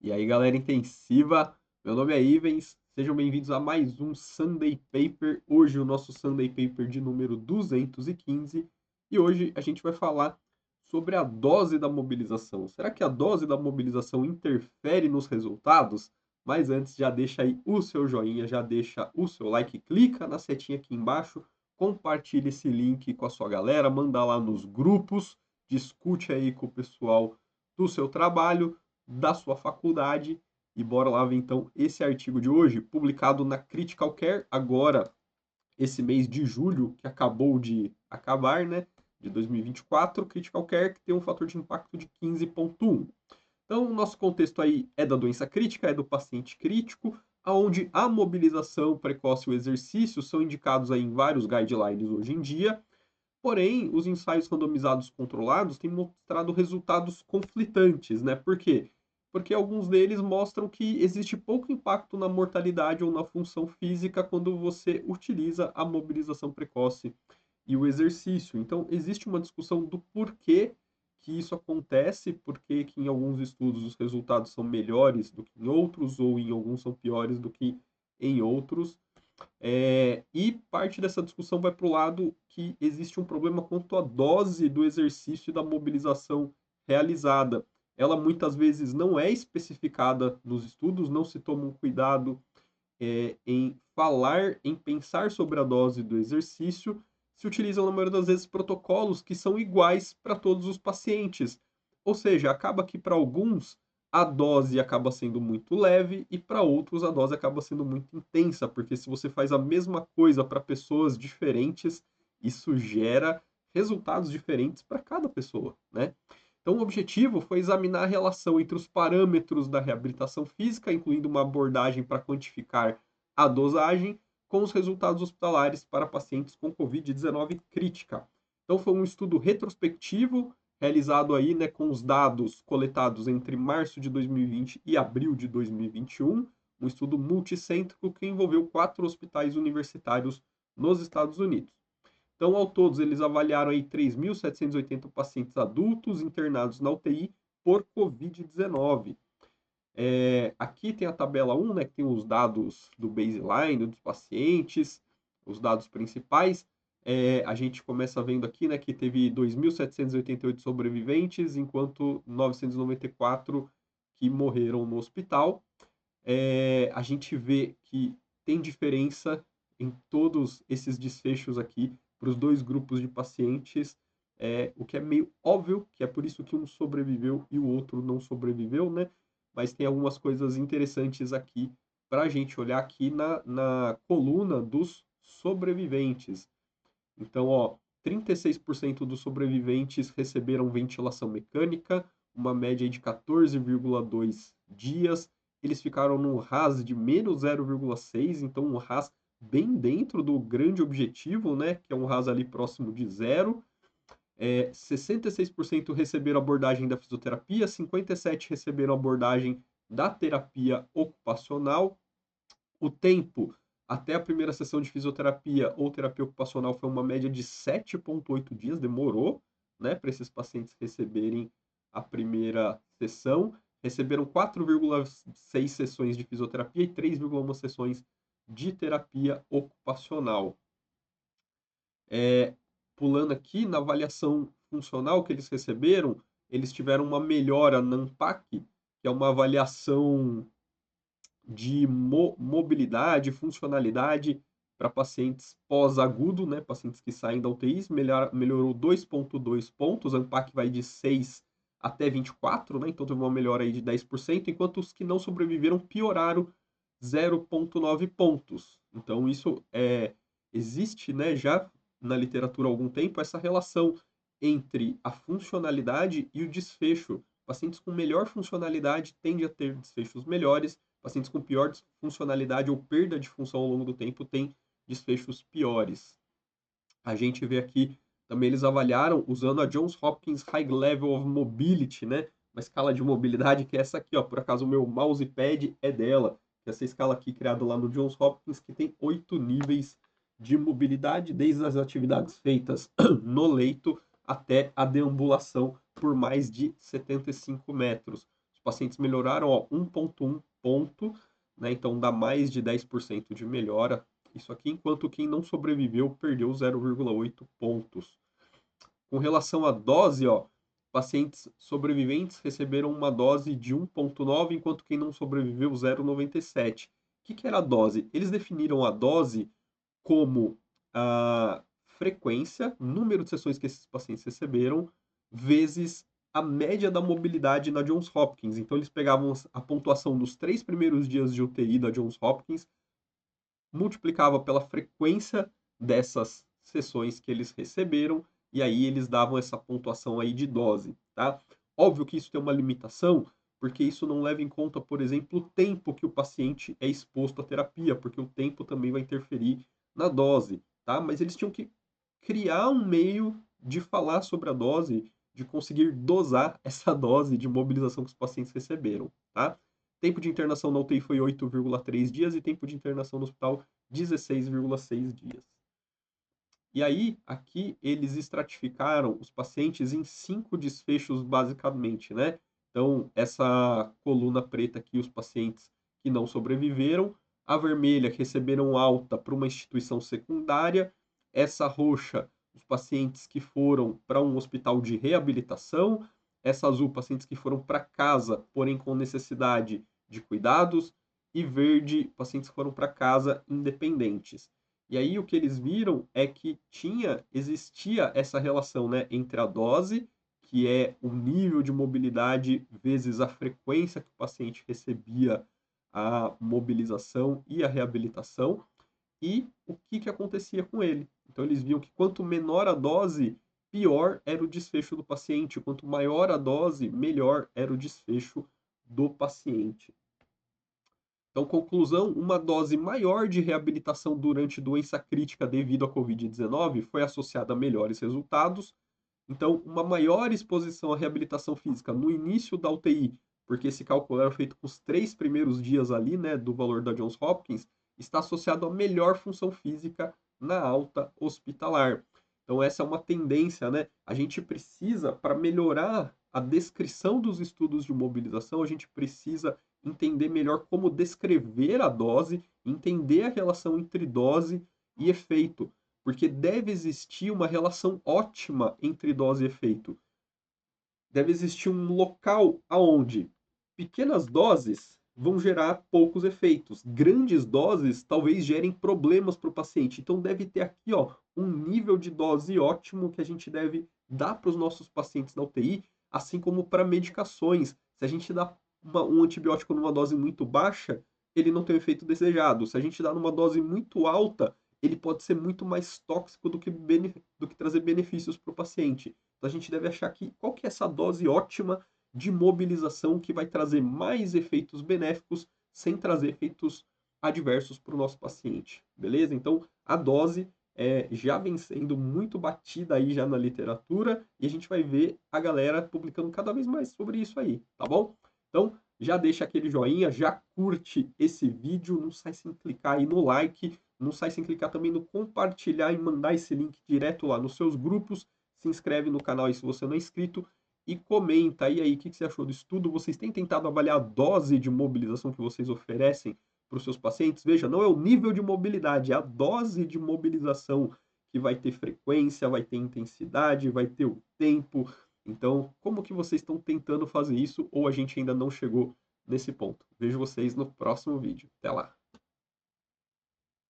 E aí, galera intensiva, meu nome é Ivens, sejam bem-vindos a mais um Sunday Paper. Hoje, o nosso Sunday Paper de número 215, e hoje a gente vai falar sobre a dose da mobilização. Será que a dose da mobilização interfere nos resultados? Mas antes, já deixa aí o seu joinha, já deixa o seu like, clica na setinha aqui embaixo, compartilha esse link com a sua galera, manda lá nos grupos, discute aí com o pessoal do seu trabalho, da sua faculdade. E bora lá ver então esse artigo de hoje, publicado na Critical Care, agora, esse mês de julho, que acabou de acabar, né? De 2024, Critical Care, que tem um fator de impacto de 15,1. Então, o nosso contexto aí é da doença crítica, é do paciente crítico, onde a mobilização precoce e o exercício são indicados aí em vários guidelines hoje em dia. Porém, os ensaios randomizados controlados têm mostrado resultados conflitantes, né? Por quê? Porque alguns deles mostram que existe pouco impacto na mortalidade ou na função física quando você utiliza a mobilização precoce e o exercício. Então, existe uma discussão do porquê que isso acontece, porquê que em alguns estudos os resultados são melhores do que em outros, ou em alguns são piores do que em outros. E parte dessa discussão vai para o lado que existe um problema quanto à dose do exercício e da mobilização realizada. Ela muitas vezes não é especificada nos estudos, não se toma um cuidado em falar, em pensar sobre a dose do exercício, se utilizam na maioria das vezes protocolos que são iguais para todos os pacientes. Ou seja, acaba que para alguns a dose acaba sendo muito leve e para outros a dose acaba sendo muito intensa, porque se você faz a mesma coisa para pessoas diferentes, isso gera resultados diferentes para cada pessoa, né? Então, o objetivo foi examinar a relação entre os parâmetros da reabilitação física, incluindo uma abordagem para quantificar a dosagem, com os resultados hospitalares para pacientes com Covid-19 crítica. Então, foi um estudo retrospectivo, realizado aí, né, com os dados coletados entre março de 2020 e abril de 2021, um estudo multicêntrico que envolveu 4 hospitais universitários nos Estados Unidos. Então, ao todos, eles avaliaram aí 3.780 pacientes adultos internados na UTI por Covid-19. Aqui tem a tabela 1, né, que tem os dados do baseline dos pacientes, os dados principais. A gente começa vendo aqui, né, que teve 2.788 sobreviventes, enquanto 994 que morreram no hospital. A gente vê que tem diferença em todos esses desfechos aqui para os dois grupos de pacientes, o que é meio óbvio, que é por isso que um sobreviveu e o outro não sobreviveu, né? Mas tem algumas coisas interessantes aqui para a gente olhar aqui na coluna dos sobreviventes. Então, ó, 36% dos sobreviventes receberam ventilação mecânica, uma média de 14,2 dias. Eles ficaram num RAS de menos 0,6, então um RAS bem dentro do grande objetivo, né? Que é um RAS ali próximo de zero. 66% receberam abordagem da fisioterapia, 57% receberam abordagem da terapia ocupacional. O tempo até a primeira sessão de fisioterapia ou terapia ocupacional foi uma média de 7,8 dias, demorou, né, para esses pacientes receberem a primeira sessão. Receberam 4,6 sessões de fisioterapia e 3,1 sessões de terapia ocupacional. Pulando aqui, na avaliação funcional que eles receberam, eles tiveram uma melhora na ANPAC, que é uma avaliação de mobilidade, funcionalidade para pacientes pós-agudo, né, pacientes que saem da UTI, melhorou 2,2 pontos, a ANPAC vai de 6 até 24, né, então teve uma melhora aí de 10%, enquanto os que não sobreviveram pioraram 0,9 pontos. Então isso existe, né, já na literatura há algum tempo, essa relação entre a funcionalidade e o desfecho. Pacientes com melhor funcionalidade tendem a ter desfechos melhores, pacientes com pior funcionalidade ou perda de função ao longo do tempo têm desfechos piores. A gente vê aqui também eles avaliaram usando a Johns Hopkins High Level of Mobility, né? Uma escala de mobilidade que é essa aqui, ó. Por acaso o meu mousepad é dela. Essa escala aqui criada lá no Johns Hopkins que tem 8 níveis de mobilidade, desde as atividades feitas no leito até a deambulação por mais de 75 metros. Os pacientes melhoraram, ó, 1,1 ponto, né? Então dá mais de 10% de melhora isso aqui, enquanto quem não sobreviveu perdeu 0,8 pontos. Com relação à dose, ó, pacientes sobreviventes receberam uma dose de 1,9, enquanto quem não sobreviveu 0,97. O que era a dose? Eles definiram a dose como a frequência, número de sessões que esses pacientes receberam, vezes a média da mobilidade na Johns Hopkins. Então, eles pegavam a pontuação dos 3 primeiros dias de UTI da Johns Hopkins, multiplicava pela frequência dessas sessões que eles receberam, e aí eles davam essa pontuação aí de dose, tá? Óbvio que isso tem uma limitação, porque isso não leva em conta, por exemplo, o tempo que o paciente é exposto à terapia, porque o tempo também vai interferir na dose, tá? Mas eles tinham que criar um meio de falar sobre a dose, de conseguir dosar essa dose de mobilização que os pacientes receberam, tá? Tempo de internação na UTI foi 8,3 dias e tempo de internação no hospital 16,6 dias. E aí, aqui, eles estratificaram os pacientes em 5 desfechos, basicamente, né? Então, essa coluna preta aqui, os pacientes que não sobreviveram, a vermelha, que receberam alta para uma instituição secundária, essa roxa, os pacientes que foram para um hospital de reabilitação, essa azul, pacientes que foram para casa, porém com necessidade de cuidados, e verde, pacientes que foram para casa independentes. E aí o que eles viram é que existia essa relação, né, entre a dose, que é o nível de mobilidade vezes a frequência que o paciente recebia a mobilização e a reabilitação, e o que acontecia com ele. Então eles viam que quanto menor a dose, pior era o desfecho do paciente, quanto maior a dose, melhor era o desfecho do paciente. Então, conclusão, uma dose maior de reabilitação durante doença crítica devido à Covid-19 foi associada a melhores resultados. Então, uma maior exposição à reabilitação física no início da UTI, porque esse cálculo era feito com os 3 primeiros dias ali, né, do valor da Johns Hopkins, está associado a melhor função física na alta hospitalar. Então, essa é uma tendência, né? A gente precisa, para melhorar a descrição dos estudos de mobilização, a gente precisa entender melhor como descrever a dose, entender a relação entre dose e efeito, porque deve existir uma relação ótima entre dose e efeito. Deve existir um local aonde pequenas doses vão gerar poucos efeitos. Grandes doses talvez gerem problemas para o paciente. Então deve ter aqui, ó, um nível de dose ótimo que a gente deve dar para os nossos pacientes na UTI, assim como para medicações. Se a gente dá um antibiótico numa dose muito baixa, ele não tem o efeito desejado. Se a gente dá numa dose muito alta, ele pode ser muito mais tóxico do que trazer benefícios para o paciente. Então a gente deve achar aqui qual que é essa dose ótima de mobilização que vai trazer mais efeitos benéficos sem trazer efeitos adversos para o nosso paciente, beleza? Então a dose já vem sendo muito batida aí já na literatura e a gente vai ver a galera publicando cada vez mais sobre isso aí, tá bom? Então já deixa aquele joinha, já curte esse vídeo, não sai sem clicar aí no like, não sai sem clicar também no compartilhar e mandar esse link direto lá nos seus grupos. Se inscreve no canal aí se você não é inscrito e comenta aí o que você achou do estudo. Vocês têm tentado avaliar a dose de mobilização que vocês oferecem para os seus pacientes? Veja, não é o nível de mobilidade, é a dose de mobilização que vai ter frequência, vai ter intensidade, vai ter o tempo. Então, como que vocês estão tentando fazer isso ou a gente ainda não chegou nesse ponto? Vejo vocês no próximo vídeo. Até lá!